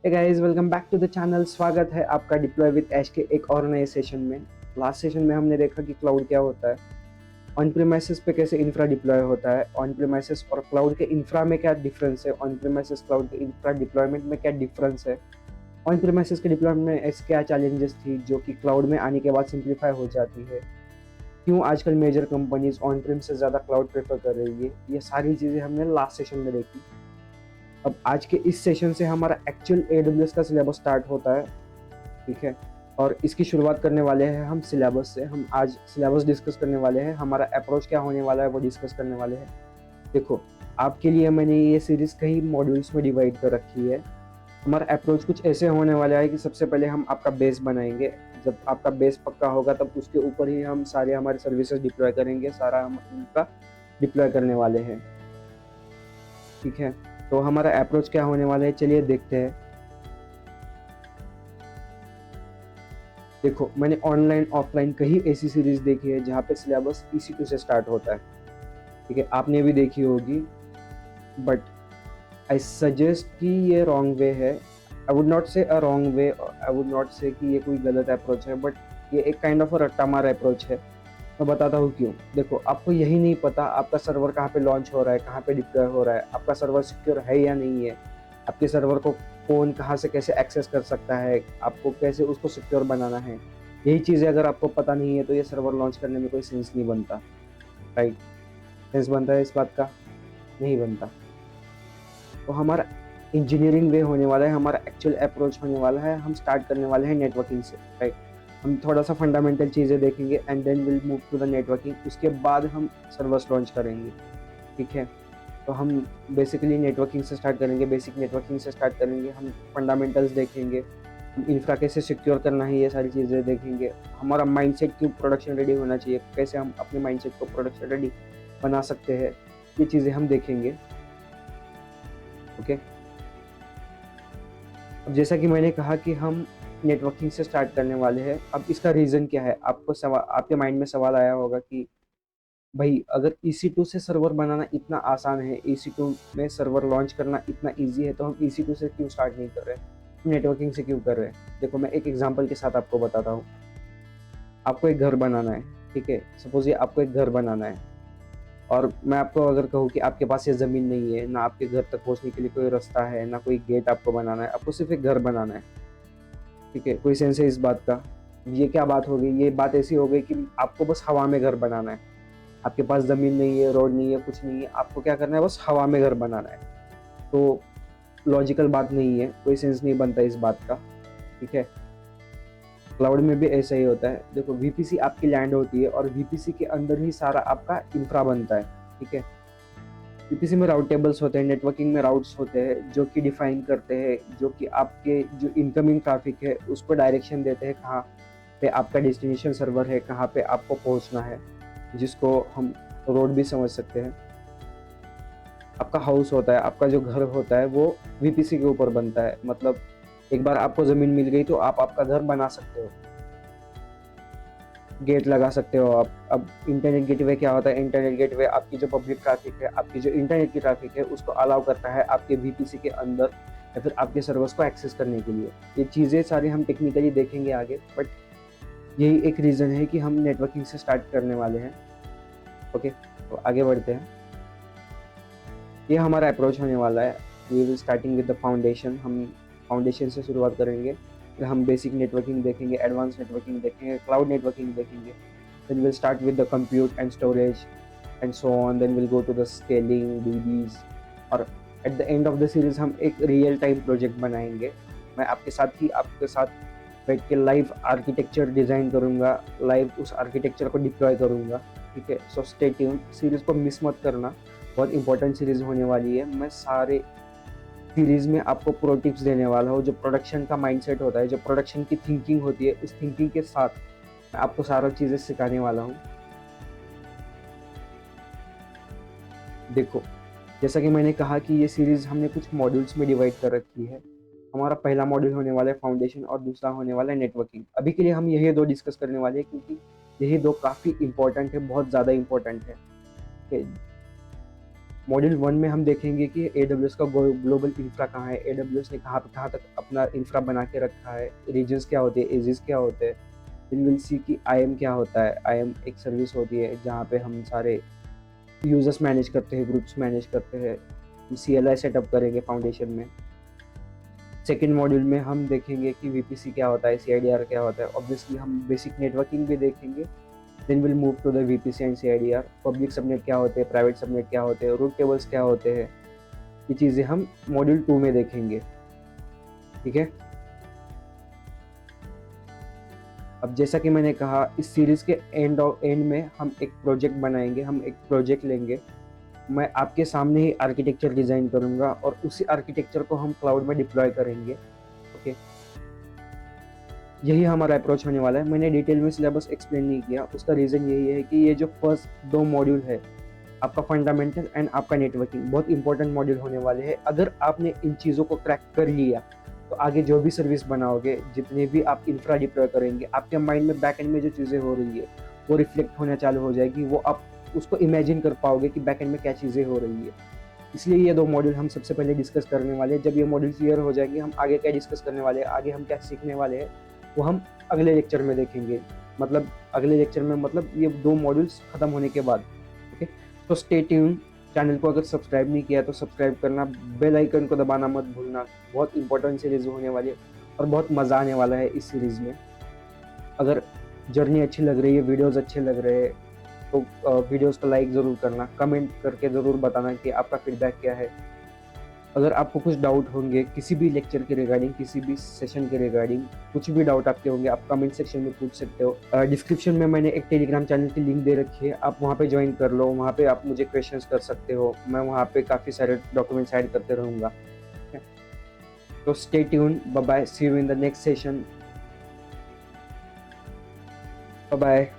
Hey guys, welcome back to the channel. स्वागत है आपका डिप्लॉय विद ऐश के एक और नए सेशन में। लास्ट सेशन में हमने देखा कि क्लाउड क्या होता है, ऑन प्रीमाइसेस पे कैसे इंफ्रा डिप्लॉय होता है, ऑन प्रीमाइसेस और क्लाउड के इंफ्रा में क्या डिफरेंस है, ऑन प्रीमाइसेस क्लाउड के इंफ्रा डिप्लॉयमेंट में क्या डिफरेंस है, ऑन प्रीमाइसेस के डिप्लॉयमेंट में ऐसे क्या चैलेंजेस थी जो कि क्लाउड में आने के बाद सिंप्लीफाई हो जाती है, क्यों आजकल मेजर कंपनीज ऑन प्रीम से ज़्यादा क्लाउड प्रेफर कर रही है। ये सारी चीज़ें हमने लास्ट सेशन में देखी। अब आज के इस सेशन से हमारा एक्चुअल AWS का सिलेबस स्टार्ट होता है, ठीक है। और इसकी शुरुआत करने वाले हैं हम सिलेबस से। हम आज सिलेबस डिस्कस करने वाले हैं, हमारा अप्रोच क्या होने वाला है वो डिस्कस करने वाले हैं। देखो, आपके लिए मैंने ये सीरीज कई मॉड्यूल्स में डिवाइड कर रखी है। हमारा अप्रोच कुछ ऐसे होने वाला है कि सबसे पहले हम आपका बेस बनाएंगे। जब आपका बेस पक्का होगा तब उसके ऊपर ही हम सारे हमारे सर्विसेज डिप्लॉय करेंगे, सारा हम उनका डिप्लॉय करने वाले हैं, ठीक है। तो हमारा अप्रोच क्या होने वाला है, चलिए देखते हैं। देखो, मैंने ऑनलाइन ऑफलाइन कई ऐसी सीरीज देखी है जहाँ पे सिलेबस EC2 से स्टार्ट होता है, ठीक है। आपने भी देखी होगी, बट आई सजेस्ट कि ये रॉन्ग वे है। आई वुड नॉट से a wrong way, I would not से कि ये कोई गलत अप्रोच है, बट ये एक काइंड ऑफ रट्टा मार अप्रोच है। मैं बताता हूँ क्यों। देखो, आपको यही नहीं पता आपका सर्वर कहाँ पे लॉन्च हो रहा है, कहाँ पे डिप्लॉय हो रहा है, आपका सर्वर सिक्योर है या नहीं है, आपके सर्वर को कौन कहाँ से कैसे एक्सेस कर सकता है, आपको कैसे उसको सिक्योर बनाना है। यही चीज़ें अगर आपको पता नहीं है तो ये सर्वर लॉन्च करने में कोई सेंस नहीं बनता, राइट। सेंस बनता है इस बात का? नहीं बनता। तो हमारा इंजीनियरिंग वे होने वाला है, हमारा एक्चुअल अप्रोच होने वाला है। हम स्टार्ट करने वाले हैं नेटवर्किंग से, राइट। हम थोड़ा सा फंडामेंटल चीज़ें देखेंगे and then will move to the networking. उसके बाद हम सर्वर्स लॉन्च करेंगे, ठीक है। तो हम बेसिकली नेटवर्किंग से स्टार्ट करेंगे, बेसिक नेटवर्किंग से स्टार्ट करेंगे। हम फंडामेंटल्स देखेंगे, हम इंफ्रा कैसे सिक्योर करना है, ये सारी चीज़ें देखेंगे। हमारा माइंडसेट क्यों प्रोडक्शन रेडी होना चाहिए, कैसे हम अपने माइंडसेट को प्रोडक्शन रेडी बना सकते हैं, ये चीज़ें हम देखेंगे, ओके। अब जैसा कि मैंने कहा कि हम नेटवर्किंग से स्टार्ट करने वाले हैं। अब इसका रीज़न क्या है, आपको सवाल, आपके माइंड में सवाल आया होगा कि भाई अगर EC2 से सर्वर बनाना इतना आसान है, EC2 में सर्वर लॉन्च करना इतना इजी है, तो हम EC2 से क्यों स्टार्ट नहीं कर रहे, हम नेटवर्किंग से क्यों कर रहे हैं। देखो, मैं एक एग्जांपल के साथ आपको बताता हूँ। आपको एक घर बनाना है, ठीक है। सपोज ये आपको एक घर बनाना है, और मैं आपको अगर कहूँ कि आपके पास ये ज़मीन नहीं है, ना आपके घर तक पहुँचने के लिए कोई रास्ता है, ना कोई गेट आपको बनाना है, आपको सिर्फ एक घर बनाना है, ठीक है। कोई सेंस है इस बात का? ये क्या बात हो गई, ये बात ऐसी हो गई कि आपको बस हवा में घर बनाना है। आपके पास ज़मीन नहीं है, रोड नहीं है, कुछ नहीं है, आपको क्या करना है, बस हवा में घर बनाना है। तो लॉजिकल बात नहीं है, कोई सेंस नहीं बनता इस बात का, ठीक है। क्लाउड में भी ऐसा ही होता है। देखो, VPC आपकी लैंड होती है और VPC के अंदर ही सारा आपका इंफ्रा बनता है, ठीक है। VPC में राउट टेबल्स होते हैं, नेटवर्किंग में राउट्स होते हैं जो कि डिफाइन करते हैं, जो कि आपके जो इनकमिंग ट्रैफिक है उसको डायरेक्शन देते हैं, कहाँ पे आपका डेस्टिनेशन सर्वर है, कहाँ पे आपको पहुंचना है, जिसको हम रोड भी समझ सकते हैं। आपका हाउस होता है, आपका जो घर होता है वो VPC के ऊपर बनता है। मतलब एक बार आपको ज़मीन मिल गई तो आप आपका घर बना सकते हो, गेट लगा सकते हो आप। अब इंटरनेट गेटवे क्या होता है, इंटरनेट गेटवे आपकी जो पब्लिक ट्रैफिक है, आपकी जो इंटरनेट की ट्रैफिक है, उसको अलाउ करता है आपके VPC के अंदर या फिर आपके सर्वर्स को एक्सेस करने के लिए। ये चीज़ें सारी हम टेक्निकली देखेंगे आगे, बट यही एक रीज़न है कि हम नेटवर्किंग से स्टार्ट करने वाले हैं, ओके। तो आगे बढ़ते हैं। ये हमारा अप्रोच होने वाला है। We will starting with the foundation. हम फाउंडेशन से शुरुआत करेंगे, फिर हम बेसिक नेटवर्किंग देखेंगे, एडवांस नेटवर्किंग देखेंगे, क्लाउड नेटवर्किंग देखेंगे। Then will start with the compute and storage and so on. Then will go to the scaling, DBs, और at the end of the series हम एक रियल टाइम प्रोजेक्ट बनाएंगे। मैं आपके साथ बैठ के लाइव आर्किटेक्चर डिज़ाइन करूँगा, लाइव उस आर्किटेक्चर को डिप्लॉय करूँगा, ठीक है। सो स्टे ट्यून, सीरीज़ को मिस मत करना, बहुत इंपॉर्टेंट सीरीज़ होने वाली है। मैं सारे सीरीज़ में आपको प्रो टिप्स देने वाला हूँ। जो प्रोडक्शन का माइंडसेट होता है, जो प्रोडक्शन की थिंकिंग होती है, उस थिंकिंग के साथ मैं आपको सारा चीज़ें सिखाने वाला हूँ। देखो, जैसा कि मैंने कहा कि ये सीरीज़ हमने कुछ मॉड्यूल्स में डिवाइड कर रखी है। हमारा पहला मॉड्यूल होने वाला है फाउंडेशन और दूसरा होने वाला है नेटवर्किंग। अभी के लिए हम यही दो डिस्कस करने वाले हैं क्योंकि यही दो काफ़ी इंपॉर्टेंट है, बहुत ज़्यादा इंपॉर्टेंट है। मॉड्यूल 1 में हम देखेंगे कि AWS का ग्लोबल इंफ्रा कहाँ है, AWS ने कहाँ तक अपना इंफ्रा बना के रखा है, रीजन्स क्या होते हैं, एजेस क्या होते हैं। देन विल सी कि IAM क्या होता है। IAM एक सर्विस होती है जहाँ पे हम सारे यूजर्स मैनेज करते हैं, ग्रुप्स मैनेज करते हैं। हम CLI सेटअप करेंगे फाउंडेशन में। सेकेंड मॉड्यूल में हम देखेंगे कि VPC क्या होता है, CIDR क्या होता है। ऑब्वियसली हम बेसिक नेटवर्किंग भी देखेंगे। Then will move to the VPC and CIDR। Public subnet क्या होते हैं, प्राइवेट सबनेट क्या होते हैं, रूट टेबल्स क्या होते हैं, ये चीज़ें हम मॉड्यूल 2 में देखेंगे। ठीक है। अब जैसा कि मैंने कहा, इस सीरीज़ के एंड में हम एक प्रोजेक्ट बनाएंगे, हम एक प्रोजेक्ट लेंगे। मैं आपके सामने ही आर्किटेक्चर डिज़ाइन करूँगा और उसी आर्किटेक्चर को हम क्लाउड में डिप्लॉय करेंगे। ओके, यही हमारा अप्रोच होने वाला है। मैंने डिटेल में सिलेबस एक्सप्लेन नहीं किया, उसका रीज़न यही है कि ये जो फर्स्ट 2 मॉड्यूल है, आपका फंडामेंटल एंड आपका नेटवर्किंग, बहुत इंपॉर्टेंट मॉड्यूल होने वाले हैं। अगर आपने इन चीज़ों को क्रैक कर लिया तो आगे जो भी सर्विस बनाओगे, जितने भी आप इंफ्रा डिप्लॉय करेंगे, आपके माइंड में बैक एंड में जो चीज़ें हो रही है वो रिफ्लेक्ट होना चालू हो जाएगी। वो आप उसको इमेजिन कर पाओगे कि बैक एंड में क्या चीज़ें हो रही है। इसलिए ये 2 मॉड्यूल हम सबसे पहले डिस्कस करने वाले हैं। जब ये मॉड्यूल क्लियर हो जाएंगे, हम आगे क्या डिस्कस करने वाले हैं, आगे हम क्या सीखने वाले हैं, वो हम अगले लेक्चर में देखेंगे। मतलब अगले लेक्चर में, मतलब ये 2 मॉड्यूल्स खत्म होने के बाद। ओके, तो स्टे ट्यून। चैनल को अगर सब्सक्राइब नहीं किया तो सब्सक्राइब करना, बेल आइकन को दबाना मत भूलना। बहुत इंपॉर्टेंट सीरीज होने वाली है और बहुत मज़ा आने वाला है इस सीरीज़ में। अगर जर्नी अच्छी लग रही है, वीडियोज़ अच्छे लग रहे हैं, तो वीडियोज़ को लाइक ज़रूर करना, कमेंट करके ज़रूर बताना कि आपका फीडबैक क्या है। अगर आपको कुछ डाउट होंगे किसी भी लेक्चर के रिगार्डिंग, किसी भी सेशन के रिगार्डिंग, कुछ भी डाउट आपके होंगे, आप कमेंट सेक्शन में पूछ सकते हो। डिस्क्रिप्शन में मैंने एक टेलीग्राम चैनल की लिंक दे रखी है, आप वहाँ पे ज्वाइन कर लो। वहाँ पे आप मुझे क्वेश्चंस कर सकते हो, मैं वहाँ पे काफ़ी सारे डॉक्यूमेंट्स ऐड करते रहूँगा। तो stay tune, bye bye, see you in the next session, bye bye.